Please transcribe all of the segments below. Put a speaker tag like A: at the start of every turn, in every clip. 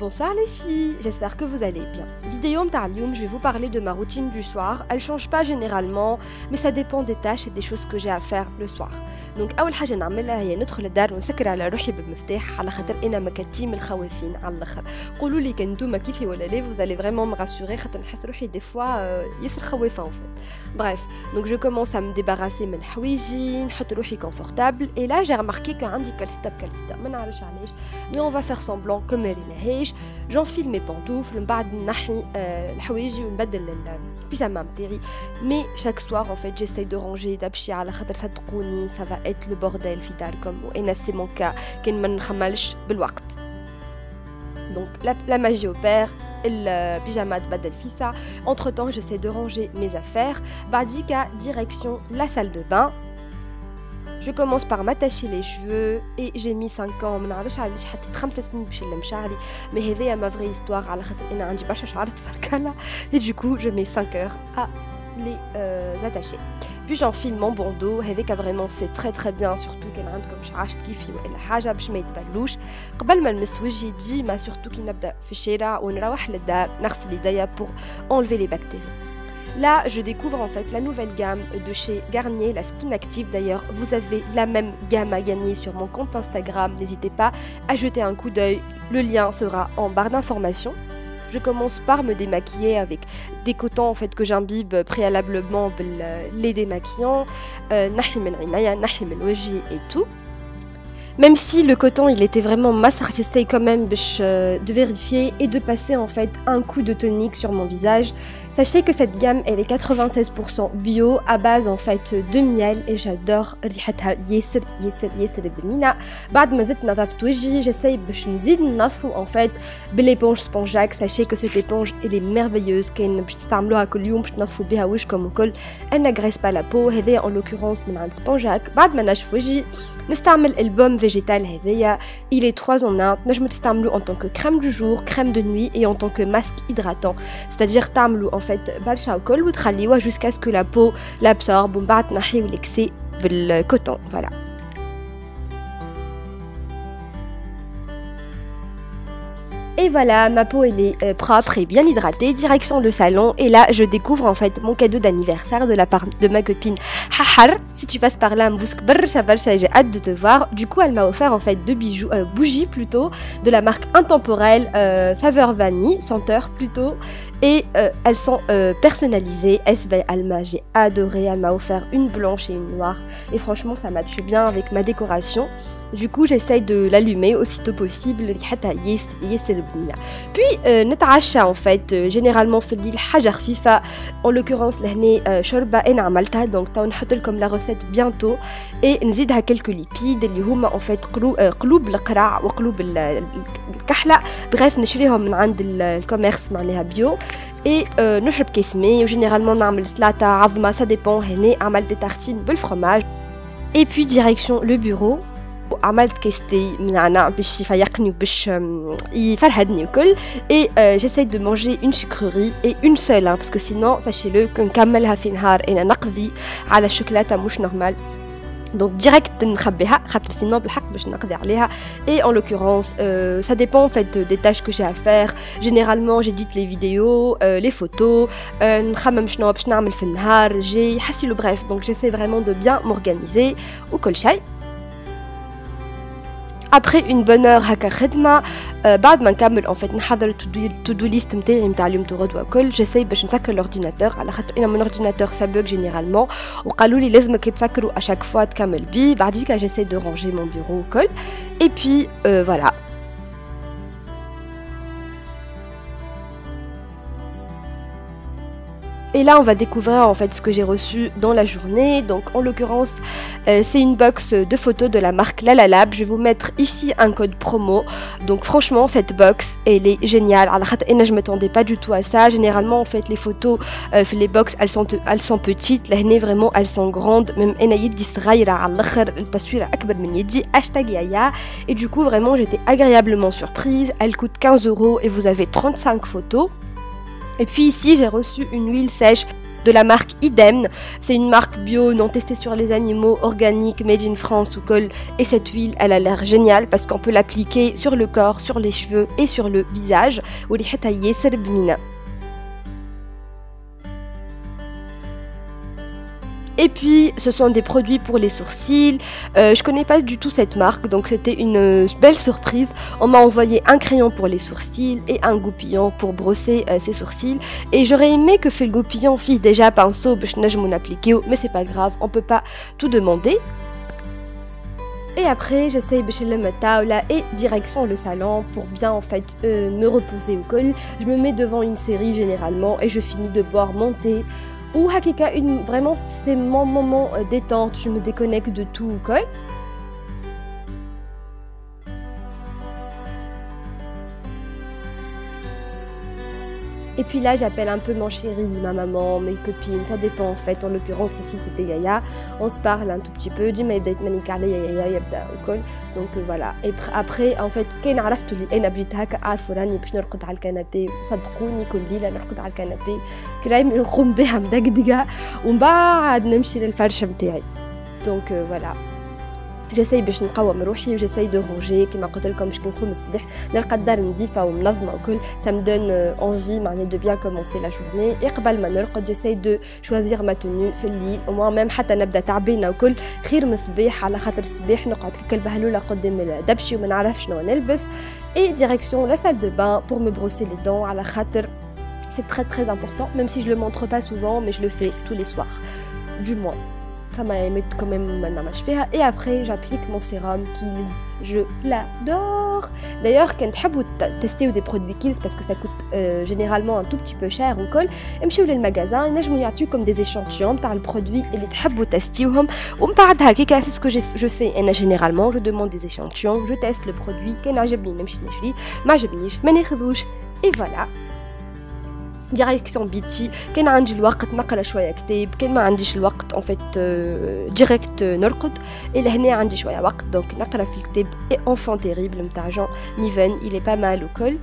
A: Bonsoir les filles, j'espère que vous allez bien. Vidéo mta'alioum, je vais vous parler de ma routine du soir. Elle change pas généralement, mais ça dépend des tâches et des choses que j'ai à faire le soir. Donc أول حاجة نعملها هي ندخل الدار ونسكر على روحي بالمفتاح على خاطر أنا مكتي من الخوافين على الآخر. قولوا لي كان نتوما كيفي ولا لا, vous allez vraiment me rassurer خاطر نحس روحي des fois ياسر خوافة en fait. Bref, donc je commence à me débarrasser من حوايجي, نحط روحي confortable et là j'ai remarqué que عندي كالسيتا بكالسيتا ما نعرفش علاش, mais on va faire semblant comme elle نهايش. J'enfile mes pantoufles, من بعد نحي الحوايجي ونبدل البيجاما متاعي. Mais chaque soir en fait j'essaye de ranger d'abشي على خاطر صدقوني ça va être le bordel في داركم وأنا c'est mon cas كان ما نخملش بالوقت. Donc la magie opère, le pyjama تبدل في ساعة. Entre temps j'essaie de ranger mes affaires. بعديكا direction la salle de bain. Je commence par m'attacher les cheveux et j'ai mis 5 ans, ما نعرفش علاش حطيت 5 سنين باش نلم شعري, mais هذيا ma vraie histoire على خاطر انا عندي برشا شعر تبارك الله, et du coup je mets 5 heures à les attacher. Puis j'enfile mon bandeau, هذاك vraiment c'est très très bien, surtout كان عندكم شعر كيفي ولا حاجه باش ما يتبلوش. قبل ما نمس وجهي ديما surtout كي نبدا في الشارع ونروح للدار نغسل يديا pour enlever les bactéries. Là, je découvre en fait la nouvelle gamme de chez Garnier, la Skin Active. D'ailleurs, vous avez la même gamme à gagner sur mon compte Instagram. N'hésitez pas à jeter un coup d'œil. Le lien sera en barre d'informations. Je commence par me démaquiller avec des cotons en fait que j'imbibe préalablement les démaquillants, nahi min inaya, nahi min wajhi et tout. Même si le coton il était vraiment massar, j'essaye quand même de vérifier et de passer en fait un coup de tonique sur mon visage. Sachez que cette gamme elle est 96% bio à base en fait de miel et j'adore ريحتها ياسر ياسر ياسر بنينة. بعد ما زدت نظفت وجهي j'essaye باش نزيد ننظفو en fait بالéponge سبونجاك. Sachez que cette éponge elle est merveilleuse, كاين باش تستعملوها كل يوم باش تنظفوا بها وجهكم وكل. elle n'agresse pas la peau. هذا en l'occurrence من عند سبونجاك. بعد ما نشف وجهي نستعمل البوم فيجيتال هذايا, il est 3 en 1. نجمو تستعملوه en tant que crème du jour, crème de nuit et en tant que masque hydratant. C'est-à-dire تعملوا en fait برشا وكل وتخليوها jusqu'à ce que la peau l'absorbe ومن بعد تنحيو l'excès بالcoton. Voilà. Et voilà, ma peau elle est propre et bien hydratée. Direction le salon et là je découvre en fait mon cadeau d'anniversaire de la part de ma copine Hahar. Si tu passes par là, j'ai hâte de te voir. Du coup elle m'a offert en fait 2 bijoux, bougies plutôt, de la marque Intemporelle, saveur vanille, senteur plutôt. Et elles sont personnalisées. SB Alma, j'ai adoré. Elle m'a offert une blanche et une noire. Et franchement ça matche bien avec ma décoration. Du coup j'essaye de l'allumer aussitôt possible. Puis نتعشى en fait généralement في الليل حاجة خفيفة. En l'occurrence لهنا شوربة أنا عملتها, donc تاو نحط لكم la recette bientôt. Et نزيدها quelques lipides اللي هما en fait قلوب القرع وقلوب الكحلة. Bref نشريهم من عند الكوميرس معناها بيو. Et نشرب كيس ماء وجينيرالمون نعمل سلطة عظمة, ça dépend. هنا عملت des tartines بالفرomage. Et puis direction le bureau. عملت كيستي من عناع باش يفيقني وباش يفرهدني وكل. et j'essaye de manger une sucrerie et une seule, hein, parce que sinon sachez-le كنكملها في نهار انا نقضي على الشوكولاته مش نورمال. Donc direct نخبيها خاطر sinon بالحق باش نقضي عليها. Et en l'occurrence ça dépend en fait des tâches que j'ai à faire. Généralement j'édite les vidéos, les photos, نخمم شنو باش نعمل في النهار جاي حسيلو. Bref, donc j'essaie vraiment de bien m'organiser وكل شيء. Après une bonne heure هكا خدمة, بعد ما نكمل en fait نحضر التو ليست نتاعي نتاع اليوم غدوة وكل. جيساي باش نسكر l'ordinateur على خاطر انا من ordinateur ça bug généralement وقالوا لي لازمك تسكروا à chaque fois تكمل بيه. بعديك j'essaie de ranger mon bureau وكل. Et puis voilà. Et là on va découvrir en fait ce que j'ai reçu dans la journée. Donc en l'occurrence c'est une box de photos de la marque Lalalab. Je vais vous mettre ici un code promo. Donc franchement cette box elle est géniale. Je m'attendais pas du tout à ça. Généralement en fait les photos les box elles sont petites. Là vraiment elles sont grandes. Même انا يدي صغيرة على الاخر, التصويرة اكبر من يدي. hashtag Yaya. Et du coup vraiment j'étais agréablement surprise. Elle coûte 15 € et vous avez 35 photos. Et puis ici j'ai reçu une huile sèche de la marque Idem. C'est une marque bio, non testée sur les animaux, organique, made in France ou col. Et cette huile, elle a l'air géniale parce qu'on peut l'appliquer sur le corps, sur les cheveux et sur le visage. Et puis, ce sont des produits pour les sourcils. Je connais pas du tout cette marque, donc c'était une belle surprise. On m'a envoyé un crayon pour les sourcils et un goupillon pour brosser ses sourcils. Et j'aurais aimé que fait le goupillon fiche déjà pinceau, mais c'est pas grave, on peut pas tout demander. Et après, j'essaye de le taoula et direction le salon pour bien en fait me reposer au col. Je me mets devant une série généralement et je finis de boire mon thé. Ou hakika, vraiment c'est mon moment détente, je me déconnecte de tout au col. Et puis là, j'appelle un peu mon chéri, ma maman, mes copines, ça dépend en fait. En l'occurrence, ici c'était Yaya. On se parle un tout petit peu. Dis-moi, il donc voilà. Et après, en fait, quand عرفت اللي انا بديت هكا عارفه راني باش نرقد على الكنابي صدقوني كل ليله نرقد على الكنابي كلايم نقوم بها مدقدقه ومن بعد نمشي للفرش نتاعي. دونك فوالا. جساي باش نقوم روحي وجساي دو رونجي كيما قلت لكم باش نقوم الصباح نلقى الدار نظيفه ومنظمه وكل ça me donne envie معناها de bien commencer la journée. قبل ما نرقد جساي دو choisir ma tenue في الليل au moins même حتى نبدا تعبانه وكل خير من الصباح على خاطر الصباح نقعد كالبهلوله قدام الدبشي وما نعرفش شنو نلبس. Et direction la salle de bain pour me brosser les dents على خاطر c'est très important même si je le montre pas souvent mais je le fais tous les soirs du moins. Ça m'a aimé quand même maintenant je fais et après j'applique mon sérum Kiehl's, je l'adore. D'ailleurs quand تحبوا tester des produits Kiehl's parce que ça coûte généralement un tout petit peu cher au col امشيو للمغازان ينجموا يعطيوكم des échantillons تاع البرودوي اللي تحبوا تستيوهم ومن بعد هكاك c'est ce que je fais انا généralement je demande des échantillons je teste le produit كان عجبني نمشي نشري ما عجبنيش ما ناخذوش et voilà. ديريكسيون بيتي كان عندي الوقت نقرا شويه كتاب كان ما عنديش الوقت ان فيت ديريكت نرقد الى هنا عندي شويه وقت دونك نقرا في الكتاب اي انفون تيريبل نتاع جون نيفن il est pas mal au col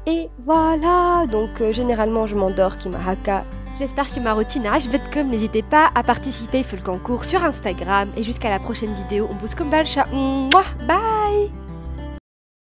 A: et voilà donc généralement je m'endors كيما هكا. J'espère que ma routine a عجبتكم. N'hésitez pas à participer au concours sur Instagram et jusqu'à la prochaine vidéo on bosse comme balcha. Bye.